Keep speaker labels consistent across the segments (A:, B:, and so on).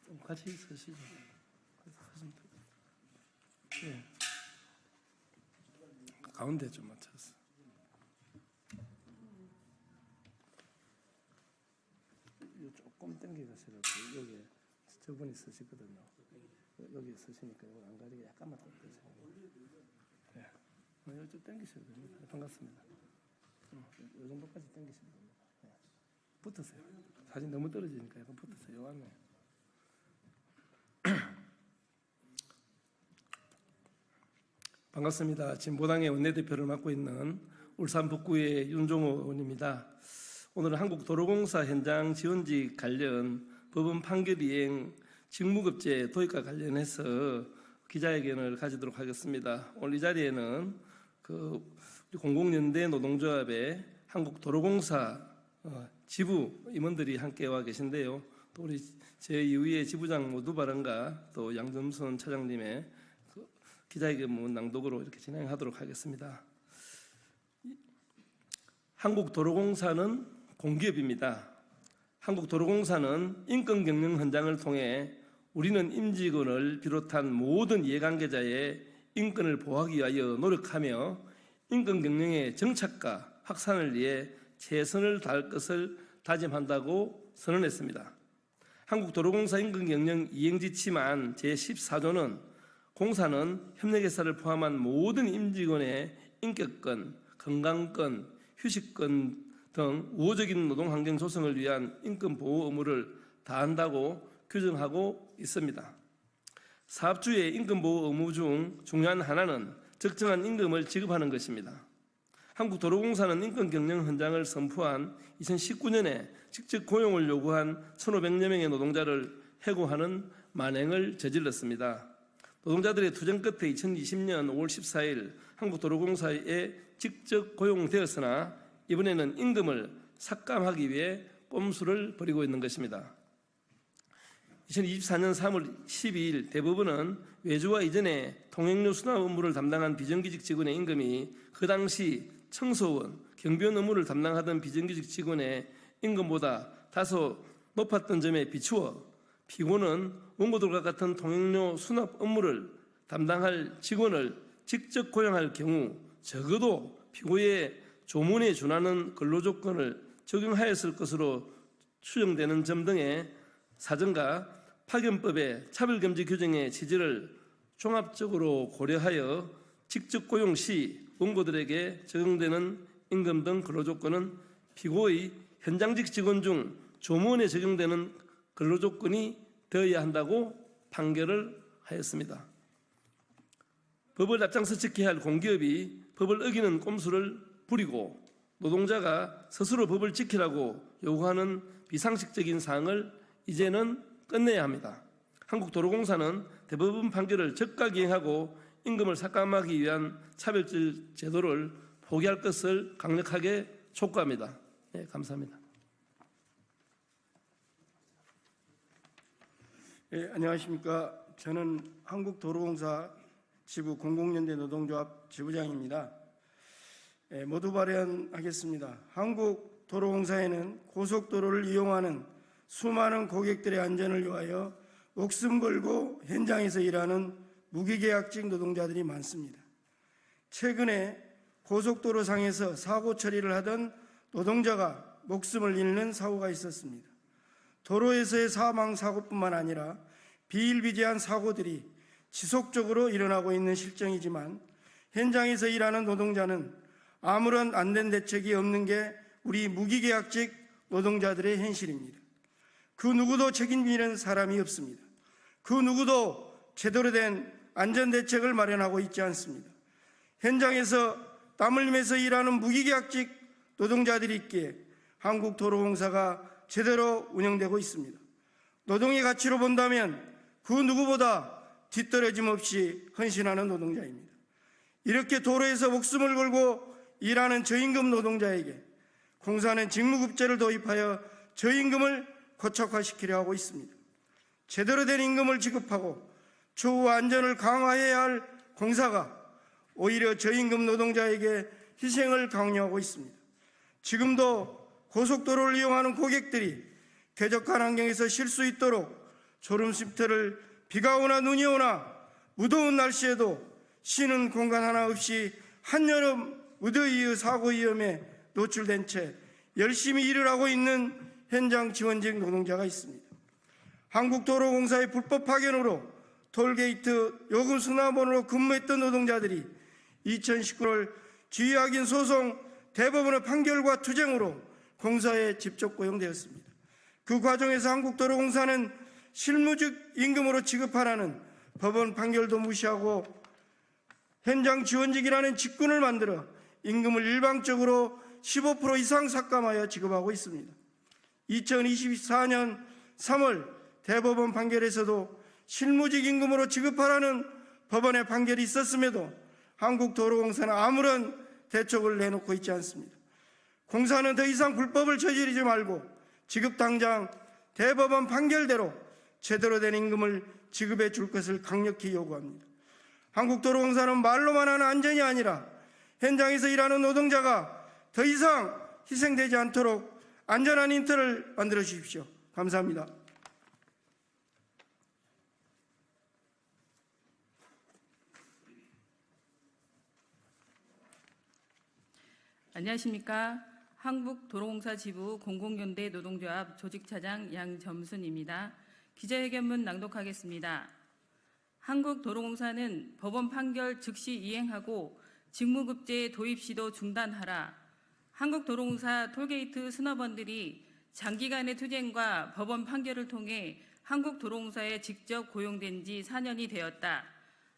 A: 좀 같이 서시죠. 서시면 돼요. 네. 가운데 좀 맞춰서. 조금 당겨가시라고. 여기 저분이 서시거든요. 여기 서시니까 이걸 안 가리게 약간만 더 드세요. 네. 좀 당기셔도 됩니다. 반갑습니다. 이 정도까지 당기시면 됩니다. 네. 붙으세요. 사진 너무 떨어지니까 약간 붙으세요. 요 안에. 반갑습니다. 진보당의 원내대표를 맡고 있는 울산 북구의 윤종호 의원입니다. 오늘은 한국도로공사 현장 지원직 관련 법원 판결 이행 직무급제 도입과 관련해서 기자회견을 가지도록 하겠습니다. 오늘 이 자리에는 우리 공공연대 노동조합의 한국도로공사 지부 임원들이 함께 와 계신데요. 또 우리 제2위의 지부장 모두 발언과 또 양점선 차장님의 기자회견문 낭독으로 이렇게 진행하도록 하겠습니다. 한국도로공사는 공기업입니다. 한국도로공사는 인권경영 현장을 통해 우리는 임직원을 비롯한 모든 이해관계자의 인권을 보호하기 위하여 노력하며 인권경영의 정착과 확산을 위해 최선을 다할 것을 다짐한다고 선언했습니다. 한국도로공사 인권경영 이행지침안 제14조는 공사는 협력회사를 포함한 모든 임직원의 인격권, 건강권, 휴식권 등 우호적인 노동환경 조성을 위한 인권보호 의무를 다한다고 규정하고 있습니다. 사업주의 인권보호 의무 중 중요한 하나는 적정한 임금을 지급하는 것입니다. 한국도로공사는 인권경영 현장을 선포한 2019년에 직접 고용을 요구한 1,500여 명의 노동자를 해고하는 만행을 저질렀습니다. 노동자들의 투쟁 끝에 2020년 5월 14일 한국도로공사에 직접 고용되었으나 이번에는 임금을 삭감하기 위해 꼼수를 부리고 있는 것입니다. 2024년 3월 12일 대법원은 외주화 이전에 통행료 수납 업무를 담당한 비정규직 직원의 임금이 그 당시 청소원, 경비원 업무를 담당하던 비정규직 직원의 임금보다 다소 높았던 점에 비추어 피고는 원고들과 같은 통행료 수납 업무를 담당할 직원을 직접 고용할 경우 적어도 피고의 조문에 준하는 근로조건을 적용하였을 것으로 추정되는 점 등의 사정과 파견법의 차별금지 규정의 취지를 종합적으로 고려하여 직접 고용 시 원고들에게 적용되는 임금 등 근로조건은 피고의 현장직 직원 중 조문에 적용되는 근로조건이 되어야 한다고 판결을 하였습니다. 법을 앞장서 지켜야 할 공기업이 법을 어기는 꼼수를 부리고 노동자가 스스로 법을 지키라고 요구하는 비상식적인 사항을 이제는 끝내야 합니다. 한국도로공사는 대법원 판결을 즉각 이행하고 임금을 삭감하기 위한 차별적 제도를 포기할 것을 강력하게 촉구합니다. 네, 감사합니다.
B: 네, 안녕하십니까. 저는 한국도로공사 지부 공공연대 노동조합 지부장입니다. 모두 발언하겠습니다. 한국도로공사에는 고속도로를 이용하는 수많은 고객들의 안전을 위하여 목숨 걸고 현장에서 일하는 무기계약직 노동자들이 많습니다. 최근에 고속도로상에서 사고 처리를 하던 노동자가 목숨을 잃는 사고가 있었습니다. 도로에서의 사망 사고뿐만 아니라 비일비재한 사고들이 지속적으로 일어나고 있는 실정이지만 현장에서 일하는 노동자는 아무런 안된 대책이 없는 게 우리 무기계약직 노동자들의 현실입니다. 그 누구도 책임지는 사람이 없습니다. 그 누구도 제대로 된 안전대책을 마련하고 있지 않습니다. 현장에서 땀 흘리면서 일하는 무기계약직 노동자들이 있기에 한국도로공사가 제대로 운영되고 있습니다. 노동의 가치로 본다면 그 누구보다 뒤떨어짐 없이 헌신하는 노동자입니다. 이렇게 도로에서 목숨을 걸고 일하는 저임금 노동자에게 공사는 직무급제를 도입하여 저임금을 고착화시키려 하고 있습니다. 제대로 된 임금을 지급하고 추후 안전을 강화해야 할 공사가 오히려 저임금 노동자에게 희생을 강요하고 있습니다. 지금도 고속도로를 이용하는 고객들이 쾌적한 환경에서 쉴 수 있도록 졸음 쉼터를 비가 오나 눈이 오나 무더운 날씨에도 쉬는 공간 하나 없이 한여름 무더위의 사고 위험에 노출된 채 열심히 일을 하고 있는 현장 지원직 노동자가 있습니다. 한국도로공사의 불법 파견으로 톨게이트 요금 수납원으로 근무했던 노동자들이 2019년 지휘확인 소송 대법원의 판결과 투쟁으로 공사에 직접 고용되었습니다. 그 과정에서 한국도로공사는 실무직 임금으로 지급하라는 법원 판결도 무시하고 현장 지원직이라는 직군을 만들어 임금을 일방적으로 15% 이상 삭감하여 지급하고 있습니다. 2024년 3월 대법원 판결에서도 실무직 임금으로 지급하라는 법원의 판결이 있었음에도 한국도로공사는 아무런 대책을 내놓고 있지 않습니다. 공사는 더 이상 불법을 저지르지 말고 지급 당장 대법원 판결대로 제대로 된 임금을 지급해 줄 것을 강력히 요구합니다. 한국도로공사는 말로만 하는 안전이 아니라 현장에서 일하는 노동자가 더 이상 희생되지 않도록 안전한 인터를 만들어 주십시오. 감사합니다.
C: 안녕하십니까. 한국도로공사 지부 공공연대 노동조합 조직차장 양점순입니다. 기자회견문 낭독하겠습니다. 한국도로공사는 법원 판결 즉시 이행하고 직무급제 도입 시도 중단하라. 한국도로공사 톨게이트 수납원들이 장기간의 투쟁과 법원 판결을 통해 한국도로공사에 직접 고용된 지 4년이 되었다.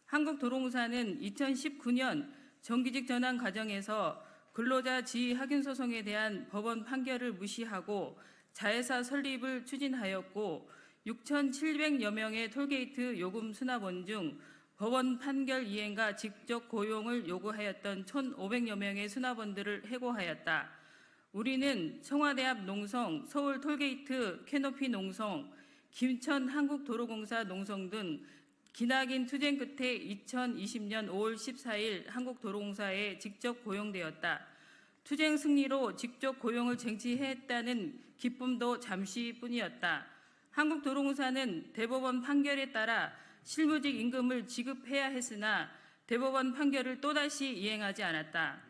C: 한국도로공사는 2019년 정규직 전환 과정에서 근로자 지위 확인 소송에 대한 법원 판결을 무시하고 자회사 설립을 추진하였고 6,700여 명의 톨게이트 요금 수납원 중 법원 판결 이행과 직접 고용을 요구하였던 1,500여 명의 수납원들을 해고하였다. 우리는 청와대 앞 농성, 서울 톨게이트 캐노피 농성, 김천 한국도로공사 농성 등 기나긴 투쟁 끝에 2020년 5월 14일 한국도로공사에 직접 고용되었다. 투쟁 승리로 직접 고용을 쟁취했다는 기쁨도 잠시뿐이었다. 한국도로공사는 대법원 판결에 따라 실무직 임금을 지급해야 했으나 대법원 판결을 또다시 이행하지 않았다.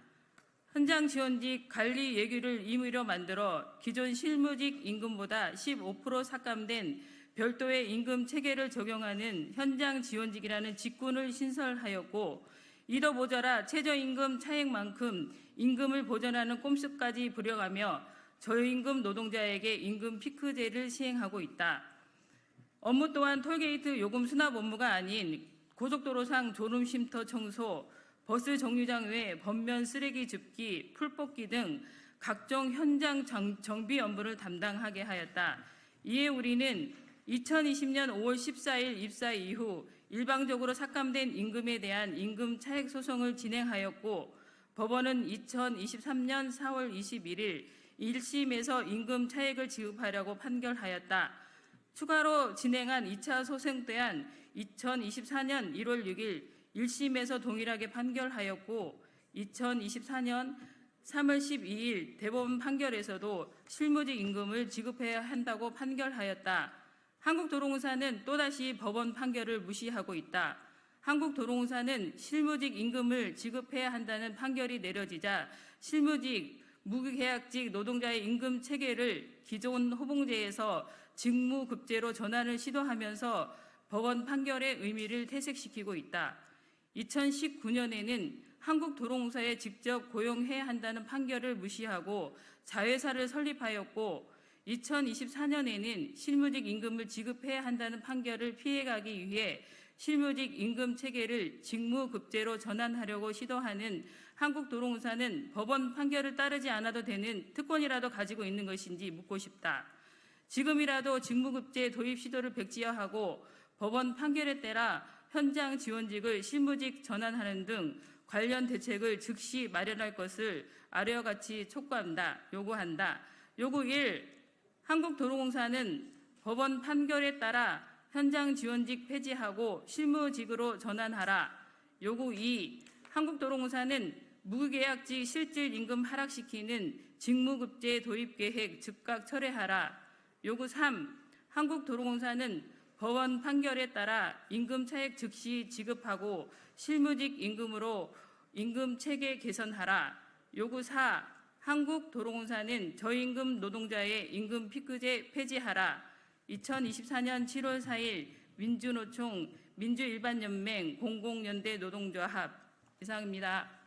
C: 현장 지원직 관리 예규를 임의로 만들어 기존 실무직 임금보다 15% 삭감된 별도의 임금 체계를 적용하는 현장 지원직이라는 직군을 신설하였고 이더 모자라 최저임금 차액만큼 임금을 보전하는 꼼수까지 부려가며 저임금 노동자에게 임금 피크제를 시행하고 있다. 업무 또한 톨게이트 요금 수납 업무가 아닌 고속도로상 졸음 쉼터 청소, 버스 정류장 외 번면 쓰레기 줍기, 풀 뽑기 등 각종 현장 정비 업무를 담당하게 하였다. 이에 우리는 2020년 5월 14일 입사 이후 일방적으로 삭감된 임금에 대한 임금 차액 소송을 진행하였고 법원은 2023년 4월 21일 1심에서 임금 차액을 지급하라고 판결하였다. 추가로 진행한 2차 소송 또한 2024년 1월 6일 1심에서 동일하게 판결하였고 2024년 3월 12일 대법원 판결에서도 실무직 임금을 지급해야 한다고 판결하였다. 한국도로공사는 또다시 법원 판결을 무시하고 있다. 한국도로공사는 실무직 임금을 지급해야 한다는 판결이 내려지자 실무직, 무계약직 노동자의 임금 체계를 기존 호봉제에서 직무급제로 전환을 시도하면서 법원 판결의 의미를 퇴색시키고 있다. 2019년에는 한국도로공사에 직접 고용해야 한다는 판결을 무시하고 자회사를 설립하였고 2024년에는 실무직 임금을 지급해야 한다는 판결을 피해가기 위해 실무직 임금 체계를 직무급제로 전환하려고 시도하는 한국도로공사는 법원 판결을 따르지 않아도 되는 특권이라도 가지고 있는 것인지 묻고 싶다. 지금이라도 직무급제 도입 시도를 백지화하고 법원 판결에 따라 현장 지원직을 실무직 전환하는 등 관련 대책을 즉시 마련할 것을 아래와 같이 촉구한다, 요구한다. 요구 1. 한국도로공사는 법원 판결에 따라 현장 지원직 폐지하고 실무직으로 전환하라. 요구 2. 한국도로공사는 무계약직 실질 임금 하락시키는 직무급제 도입 계획 즉각 철회하라. 요구 3. 한국도로공사는 법원 판결에 따라 임금 차액 즉시 지급하고 실무직 임금으로 임금 체계 개선하라. 요구 4. 한국도로공사는 저임금 노동자의 임금 피크제 폐지하라. 2024년 7월 4일 민주노총 민주일반연맹 공공연대 노동조합 이상입니다.